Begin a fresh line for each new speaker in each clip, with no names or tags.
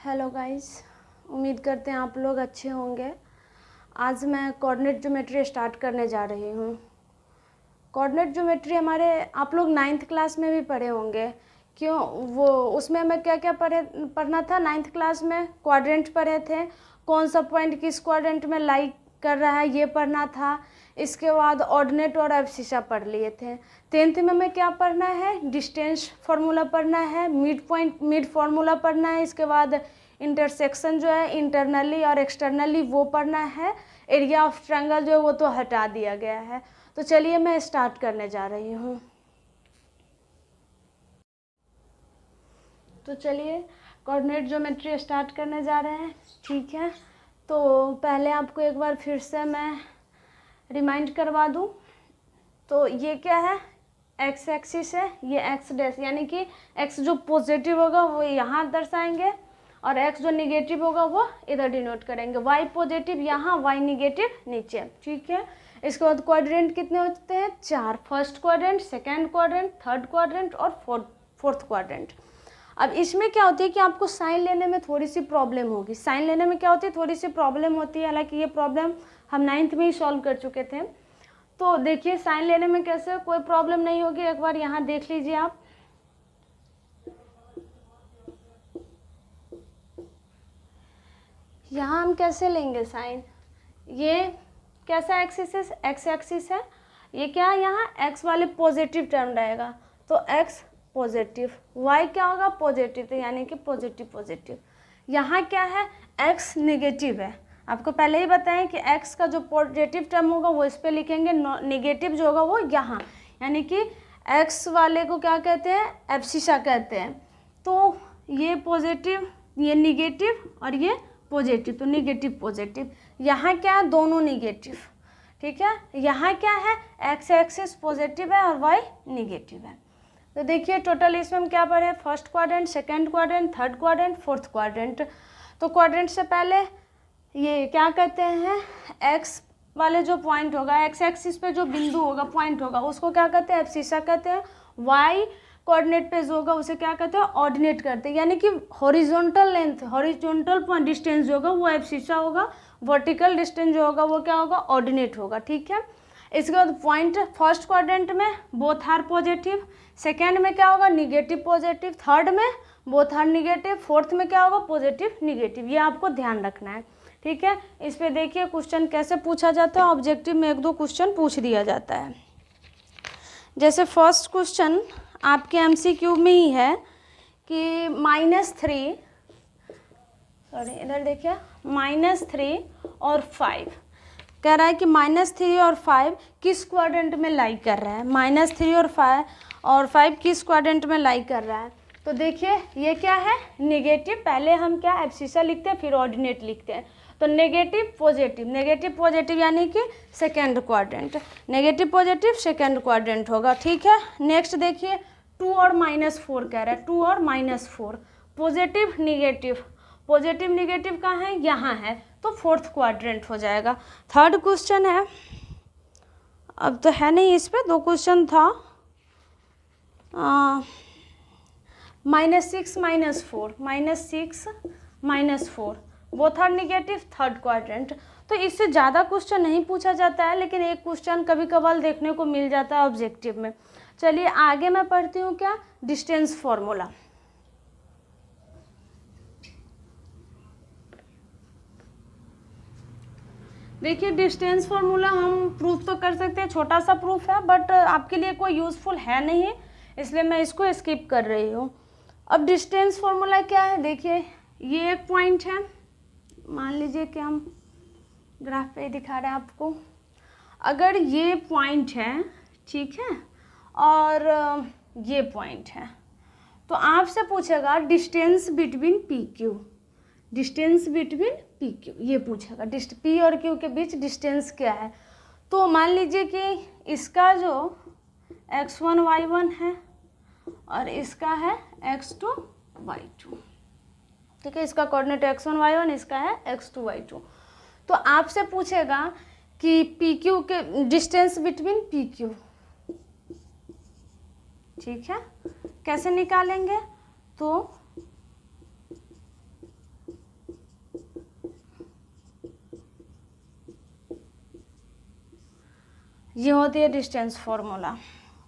Hello guys, उम्मीद करते हैं आप लोग अच्छे होंगे। आज मैं कोऑर्डिनेट ज्योमेट्री स्टार्ट करने जा रही हूँ। कोऑर्डिनेट ज्योमेट्री हमारे आप लोग 9th क्लास में भी पढ़े होंगे। क्यों, वो उसमें हमें क्या क्या पढ़ना था। 9th क्लास में क्वाड्रेंट पढ़े थे, कौन सा पॉइंट किस क्वाड्रेंट में लाई कर रहा है ये पढ़ना था। इसके बाद ऑर्डिनेट और एब्सिसा पढ़ लिए थे। 10th में हमें क्या पढ़ना है, डिस्टेंस फार्मूला पढ़ना है, मिड फार्मूला पढ़ना है। इसके बाद इंटरसेक्शन जो है इंटरनली और एक्सटर्नली वो पढ़ना है। एरिया ऑफ ट्रायंगल जो है वो तो हटा दिया गया है। तो चलिए मैं स्टार्ट करने जा रही हूँ। तो चलिए कोऑर्डिनेट ज्योमेट्री स्टार्ट करने जा रहे हैं, ठीक है। तो पहले आपको एक बार फिर से मैं रिमाइंड करवा दूं। तो ये क्या है, एक्स एक्सिस है, ये एक्स डैश, यानी कि एक्स जो पॉजिटिव होगा वो यहाँ दर्शाएंगे और एक्स जो निगेटिव होगा वो इधर डिनोट करेंगे। वाई पॉजिटिव यहाँ, वाई निगेटिव नीचे, ठीक है। इसके बाद क्वाड्रेंट कितने होते हैं, 4। First quadrant, second quadrant, third quadrant और फोर्थ क्वाड्रेंट। अब इसमें क्या होती है कि आपको साइन लेने में थोड़ी सी प्रॉब्लम होगी। साइन लेने में क्या होती है, थोड़ी सी प्रॉब्लम होती है। हालांकि ये प्रॉब्लम हम 9th में ही सॉल्व कर चुके थे। तो देखिए साइन लेने में कैसे कोई प्रॉब्लम नहीं होगी, एक बार यहाँ देख लीजिए आप। यहाँ हम कैसे लेंगे साइन, ये कैसा एक्सिस है, एक्स एक्सिस है। ये क्या है, यहाँ एक्स वाले पॉजिटिव टर्म रहेगा तो एक्स पॉजिटिव, वाई क्या होगा पॉजिटिव, तो यानी कि पॉजिटिव पॉजिटिव। यहाँ क्या है, एक्स निगेटिव है। आपको पहले ही बताएं कि एक्स का जो पॉजिटिव टर्म होगा वो इस पे लिखेंगे, निगेटिव जो होगा वो यहाँ, यानी कि एक्स वाले को क्या कहते हैं, एब्सिसा कहते हैं। तो ये पॉजिटिव, ये निगेटिव और ये पॉजिटिव, तो निगेटिव पॉजिटिव। यहाँ क्या है, दोनों निगेटिव, ठीक है। यहाँ क्या है, एक्स एक्सिस पॉजिटिव है और वाई निगेटिव है। तो देखिए टोटल इसमें हम क्या पढ़े, first quadrant, second quadrant, third quadrant, fourth quadrant. तो क्वाड्रेंट से पहले ये क्या कहते हैं, एक्स वाले जो पॉइंट होगा, एक्स एक्सिस पे जो बिंदु होगा, पॉइंट होगा, उसको क्या कहते हैं, एब्सिसा कहते हैं। वाई कोऑर्डिनेट पे जो होगा उसे क्या कहते हैं, ऑर्डिनेट करते हैं, यानी कि horizontal length, horizontal point distance जो होगा वो एब्सिसा होगा, वर्टिकल डिस्टेंस जो होगा वो क्या होगा, ऑर्डिनेट होगा, ठीक है। इसके बाद पॉइंट फर्स्ट क्वाड्रेंट में बोथ आर पॉजिटिव, सेकेंड में क्या होगा, निगेटिव पॉजिटिव, थर्ड में बोथ आर निगेटिव, फोर्थ में क्या होगा, पॉजिटिव निगेटिव। ये आपको ध्यान रखना है, ठीक है। इस पे देखिए क्वेश्चन कैसे पूछा जाता है, ऑब्जेक्टिव में 1-2 क्वेश्चन पूछ दिया जाता है। जैसे फर्स्ट क्वेश्चन आपके MCQ में ही है कि -3, सॉरी इधर देखिए, -3 और 5 कह रहा है कि -3 और 5 किस क्वाड्रेंट में लाई कर रहा है। -3 और 5 किस क्वाड्रेंट में लाई कर रहा है। तो देखिए ये क्या है, नेगेटिव, पहले हम क्या एब्सिसा लिखते हैं फिर ऑर्डिनेट लिखते हैं। तो नेगेटिव पॉजिटिव, नेगेटिव पॉजिटिव यानी कि second quadrant, negative positive second quadrant होगा, ठीक है। नेक्स्ट देखिए 2 और -4 कह रहा है, 2 और -4, पॉजिटिव निगेटिव, पॉजिटिव निगेटिव कहाँ है, यहाँ है, तो फोर्थ क्वाड्रेंट हो जाएगा। थर्ड क्वेश्चन है, अब तो है नहीं, इस पे 2 क्वेश्चन था, -6 -4 both are negative, third quadrant. तो इससे ज़्यादा क्वेश्चन नहीं पूछा जाता है, लेकिन एक क्वेश्चन कभी कभार देखने को मिल जाता है ऑब्जेक्टिव में। चलिए आगे मैं पढ़ती हूँ क्या, डिस्टेंस फॉर्मूला। देखिए डिस्टेंस फार्मूला हम प्रूफ तो कर सकते हैं, छोटा सा प्रूफ है बट आपके लिए कोई यूज़फुल है नहीं, इसलिए मैं इसको स्किप कर रही हूँ। अब डिस्टेंस फार्मूला क्या है, देखिए ये एक पॉइंट है, मान लीजिए कि हम ग्राफ पे दिखा रहे हैं आपको। अगर ये पॉइंट है, ठीक है, और ये पॉइंट है, तो आपसे पूछेगा distance between P Q, distance between P Q, ये पूछेगा पी और क्यू के बीच डिस्टेंस क्या है। तो मान लीजिए कि इसका जो x1 y1 है और इसका है x2 y2, ठीक है। इसका कोऑर्डिनेट x1 y1, इसका है x2 y2। तो आपसे पूछेगा कि पी क्यू के डिस्टेंस बिटवीन पी क्यू, ठीक है, कैसे निकालेंगे। तो ये होती है डिस्टेंस फॉर्मूला,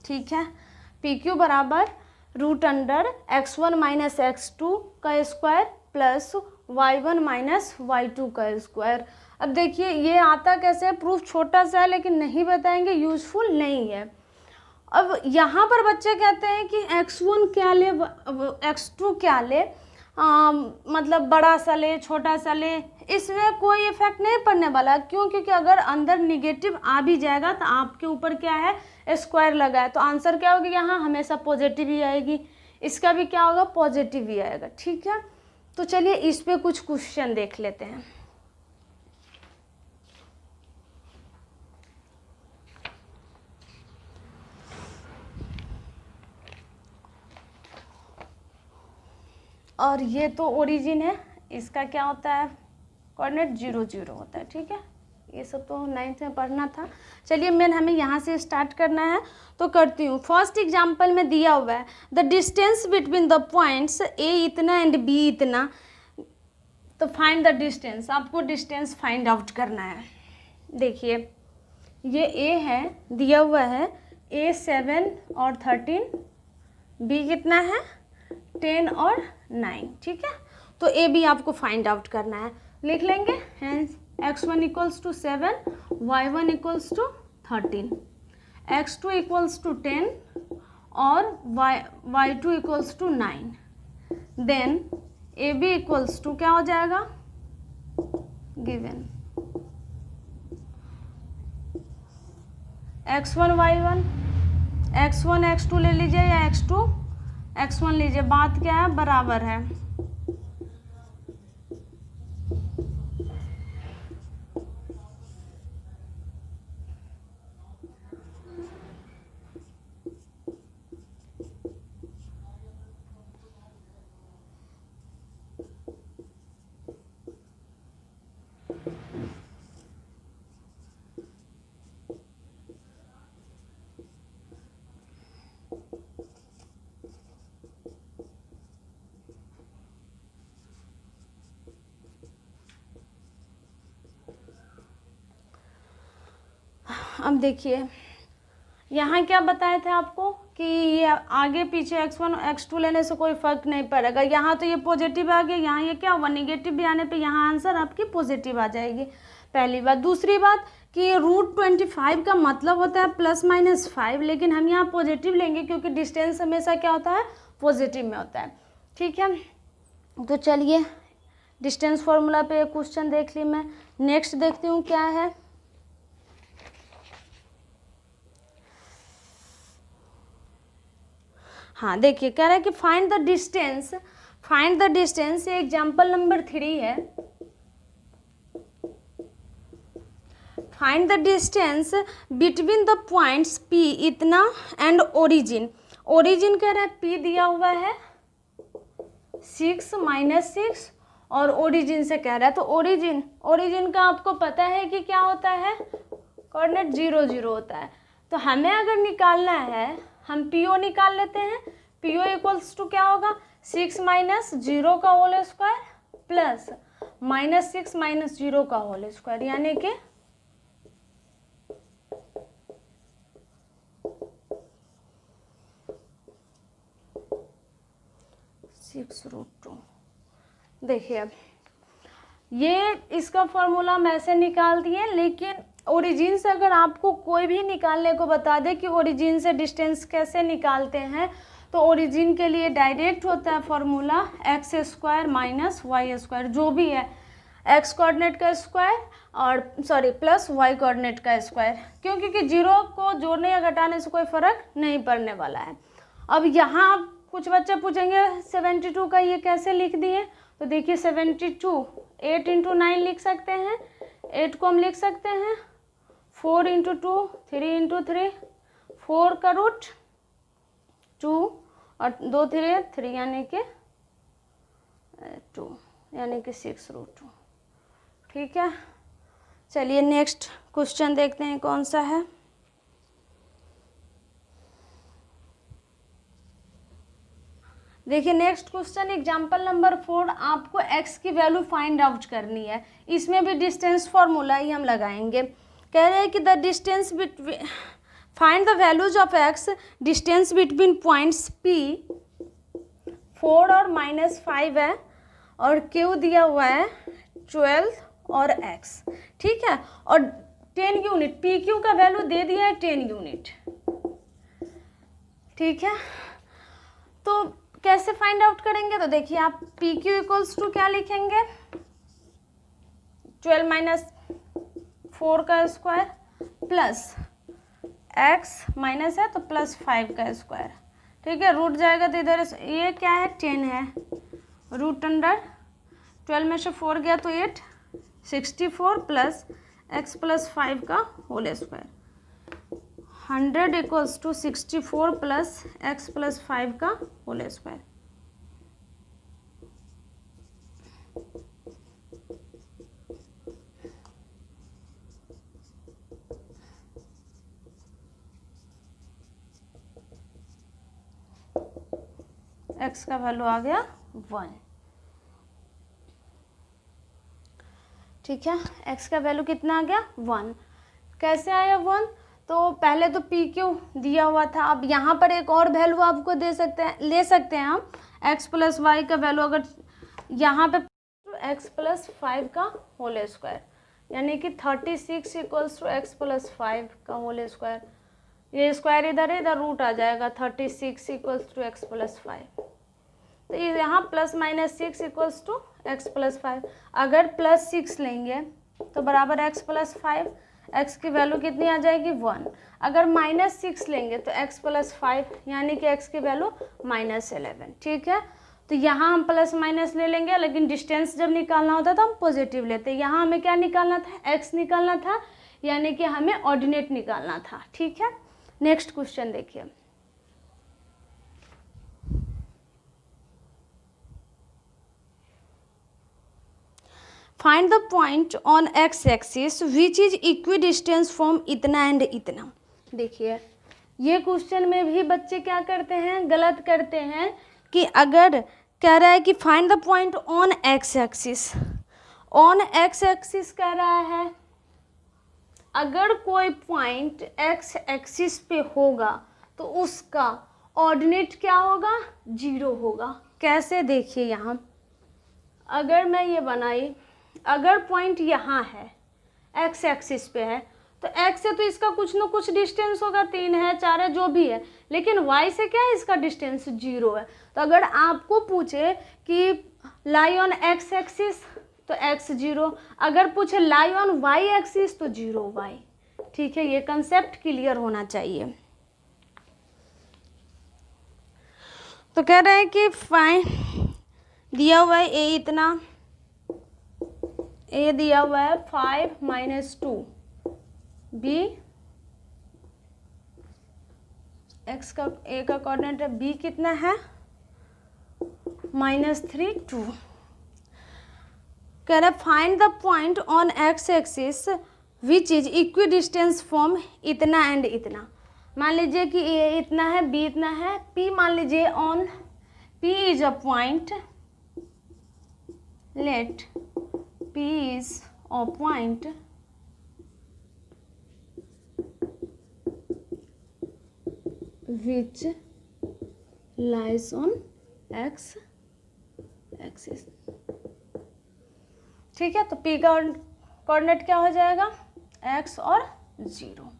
ठीक है। पी क्यू बराबर root under x1 minus x2 का square plus y1 minus y2 का स्क्वायर। अब देखिए ये आता कैसे है, प्रूफ छोटा सा है लेकिन नहीं बताएंगे, यूज़फुल नहीं है। अब यहाँ पर बच्चे कहते हैं कि x1 क्या ले, x2 क्या ले, मतलब बड़ा सा ले छोटा सा ले, इसमें कोई इफेक्ट नहीं पड़ने वाला। क्यों? क्योंकि अगर अंदर निगेटिव आ भी जाएगा तो आपके ऊपर क्या है, स्क्वायर लगा है, तो आंसर क्या होगी यहाँ हमेशा पॉजिटिव ही आएगी। इसका भी क्या होगा, पॉजिटिव ही आएगा, ठीक है। तो चलिए इस पे कुछ क्वेश्चन देख लेते हैं। और ये तो ओरिजिन है, इसका क्या होता है, कोऑर्डिनेट 0 0 होता है, ठीक है। ये सब तो 9th में पढ़ना था। चलिए मेन हमें यहाँ से स्टार्ट करना है तो करती हूँ। फर्स्ट एग्जांपल में दिया हुआ है the distance between the points A इतना एंड बी इतना, तो फाइंड द डिस्टेंस, आपको डिस्टेंस फाइंड आउट करना है। देखिए ये ए है, दिया हुआ है ए 7 और 13, बी कितना है 10 और 9, ठीक है। तो ए बी आपको फाइंड आउट करना है, लिख लेंगे। Hence x1 equals to 7, y1 equals to 13, x2 equals to 10 और y2 equals to 9। Then A B equals to क्या हो जाएगा, given x1 y1, x1 x2 ले लीजिए या x2 x1 लीजिए, बात क्या है, बराबर है। अब देखिए यहाँ क्या बताए थे आपको कि ये आगे पीछे x1 x2 लेने से कोई फर्क नहीं पड़ेगा। यहाँ तो ये पॉजिटिव आ गया, यहाँ ये क्या हुआ, निगेटिव भी आने पे यहाँ आंसर आपकी पॉजिटिव आ जाएगी, पहली बात। दूसरी बात कि √25 का मतलब होता है ±5, लेकिन हम यहाँ पॉजिटिव लेंगे क्योंकि डिस्टेंस हमेशा क्या होता है, पॉजिटिव में होता है, ठीक है। तो चलिए डिस्टेंस फॉर्मूला पे क्वेश्चन देख ली मैं। नेक्स्ट देखती हूँ क्या है। हाँ देखिए कह रहा है कि find the distance, find the distance, ये एग्जाम्पल नंबर 3 है। Find the distance between the points P इतना एंड ओरिजिन। ओरिजिन कह रहा है P दिया हुआ है 6 -6 और ओरिजिन से कह रहा है, तो ओरिजिन का आपको पता है कि क्या होता है, कोऑर्डिनेट 0 0 होता है। तो हमें अगर निकालना है, हम PO निकाल लेते हैं। PO इक्वल्स टू क्या होगा, 6 - 0 का होल स्क्वायर प्लस -6 - 0 का होल स्क्वायर, यानी कि 6√2। देखिए अब ये इसका फॉर्मूला हम ऐसे निकाल दिए, लेकिन ओरिजिन से अगर आपको कोई भी निकालने को बता दे कि ओरिजिन से डिस्टेंस कैसे निकालते हैं, तो ओरिजिन के लिए डायरेक्ट होता है फॉर्मूला x² - y², जो भी है x कोऑर्डिनेट का स्क्वायर और प्लस y कोऑर्डिनेट का स्क्वायर। क्योंकि 0 को जोड़ने या घटाने से कोई फर्क नहीं पड़ने वाला है। अब यहाँ कुछ बच्चे पूछेंगे 72 का ये कैसे लिख दिए, तो देखिए 72 8 × 9 लिख सकते हैं, 8 को हम लिख सकते हैं 4 × 2 3 × 3, 4 का रूट 2 और 2 3 यानी कि 2 यानी कि 6√2, ठीक है। चलिए नेक्स्ट क्वेश्चन देखते हैं कौन सा है। देखिए नेक्स्ट क्वेश्चन एग्जाम्पल नंबर 4, आपको x की वैल्यू फाइंड आउट करनी है। इसमें भी डिस्टेंस फॉर्मूला ही हम लगाएंगे। कह रहे हैं कि the distance between, find the values of x, distance between points P 4 और -5 है और Q दिया हुआ है 12 और x, ठीक है, और 10 यूनिट, PQ का वैल्यू दे दिया है 10 यूनिट, ठीक है। तो कैसे फाइंड आउट करेंगे, तो देखिए आप PQ इक्वल्स टू क्या लिखेंगे, 12 - 4 का स्क्वायर प्लस x माइनस है तो +5 का स्क्वायर, ठीक है, रूट जाएगा तो इधर ये क्या है 10 है, रूट अंडर 12 में से 4 गया तो 8, 64 प्लस x + 5 का होल स्क्वायर, 100 इक्वल्स टू 64 प्लस x + 5 का होल स्क्वायर। x का वैल्यू आ गया 1, ठीक है, x का वैल्यू कितना आ गया 1। कैसे आया 1, तो पहले तो PQ दिया हुआ था, अब यहाँ पर एक और वैल्यू आपको दे सकते हैं, ले सकते हैं हम, x + y का वैल्यू, अगर यहाँ पे x + 5 का होल स्क्वायर, यानी कि 36 इक्वल्स टू x + 5 का होल स्क्वायर, ये स्क्वायर इधर है, इधर रूट आ जाएगा, 36 इक्वल्स टू x + 5, तो यहाँ ±6 इक्वल्स टू x + 5, अगर +6 लेंगे तो बराबर x + 5, x की वैल्यू कितनी आ जाएगी 1, अगर -6 लेंगे तो x + 5 यानी कि x की वैल्यू -11, ठीक है। तो यहाँ हम प्लस माइनस ले लेंगे, लेकिन डिस्टेंस जब निकालना होता तो हम पॉजिटिव लेते, यहाँ हमें क्या निकालना था, x निकालना था, यानी कि हमें ऑर्डिनेट निकालना था, ठीक है। नेक्स्ट क्वेश्चन देखिए, find the point on x axis which is equidistance from इतना एंड इतना। देखिए ये क्वेश्चन में भी बच्चे क्या करते हैं, गलत करते हैं, कि अगर कह रहा है कि find the point on x axis, on x axis कह रहा है, अगर कोई पॉइंट x एक्सिस पे होगा तो उसका ऑर्डिनेट क्या होगा, 0 होगा। कैसे, देखिए यहाँ अगर मैं ये बनाई, अगर पॉइंट यहाँ है x एक्सिस पे है तो x से तो इसका कुछ ना कुछ डिस्टेंस होगा, 3 है 4 है जो भी है, लेकिन y से क्या है, इसका डिस्टेंस 0 है। तो अगर आपको पूछे कि लाई ऑन x एक्सिस तो x 0, अगर पूछे लाई ऑन y एक्सिस तो 0 y, ठीक है, ये कंसेप्ट क्लियर होना चाहिए। तो कह रहे हैं कि फाइंड, दिया हुआ है a इतना, a दिया हुआ है 5 - 2, b x का a का कोऑर्डिनेट है, b कितना है -3 2। कह रहा है find the point on x axis which is equidistance from इतना एंड इतना। मान लीजिए कि a इतना है, b इतना है, p मान लीजिए on p is a point, let p is a point which lies on x axis, ठीक है। तो p का कोऑर्डिनेट क्या हो जाएगा, x और 0,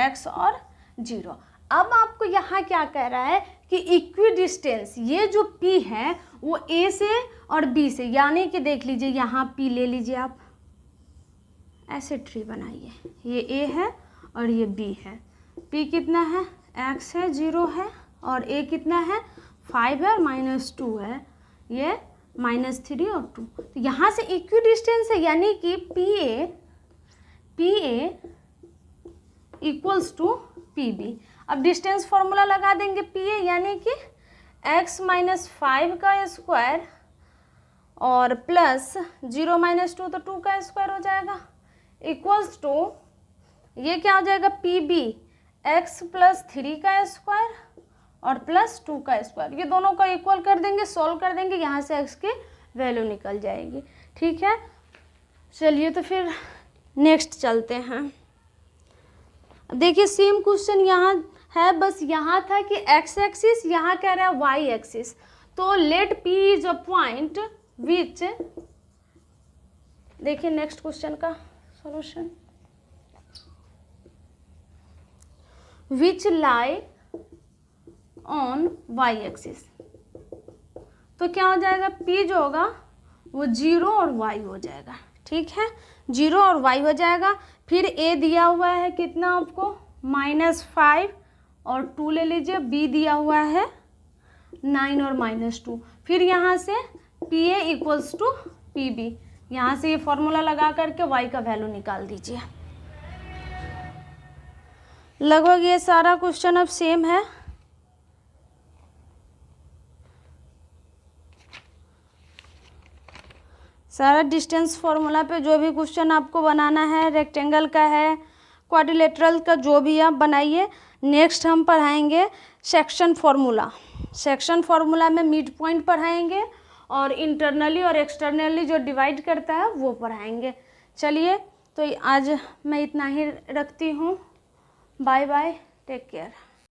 x और 0। अब आपको यहाँ क्या कह रहा है कि इक्विडिस्टेंस, ये जो p है वो a से और b से, यानी कि देख लीजिए यहाँ p ले लीजिए आप, ऐसे ट्री बनाइए, ये a है और ये b है, p कितना है x है 0 है और a कितना है 5 है और -2 है, ये -3 और 2, तो यहाँ से इक्विडिस्टेंस है, यानी कि PA इक्वल्स टू PB। अब डिस्टेंस फॉर्मूला लगा देंगे, PA यानी कि x - 5 का स्क्वायर और प्लस 0 - 2 तो 2 का स्क्वायर हो जाएगा, इक्वल्स टू ये क्या हो जाएगा, PB x + 3 का स्क्वायर और प्लस 2 का स्क्वायर, ये दोनों का इक्वल कर देंगे, सॉल्व कर देंगे, यहाँ से x की वैल्यू निकल जाएगी, ठीक है। चलिए तो फिर नेक्स्ट चलते हैं। देखिए सेम क्वेश्चन यहाँ है, बस यहाँ था कि एक्स एक्सिस, यहाँ कह रहा है वाई एक्सिस। तो let P is a point which, देखिए नेक्स्ट क्वेश्चन का solution, which lie on y axis. तो क्या हो जाएगा, P जो होगा वो 0 और y हो जाएगा, ठीक है, 0 और y हो जाएगा। फिर A दिया हुआ है कितना आपको, -5 और 2 ले लीजिए, B दिया हुआ है 9 और -2। फिर यहाँ से PA इक्वल्स टू PB, यहाँ से ये फॉर्मूला लगा करके y का वैल्यू निकाल दीजिए। लगभग ये सारा क्वेश्चन अब सेम है। सारा डिस्टेंस फॉर्मूला पे जो भी क्वेश्चन आपको बनाना है, रेक्टेंगल का है, क्वाड्रिलेटरल का, जो भी आप बनाइए। नेक्स्ट हम पढ़ाएंगे सेक्शन फार्मूला। सेक्शन फार्मूला में मिड पॉइंट पढ़ाएंगे और इंटरनली और एक्सटर्नली जो डिवाइड करता है वो पढ़ाएंगे। चलिए तो आज मैं इतना ही रखती हूँ। Bye bye, take care.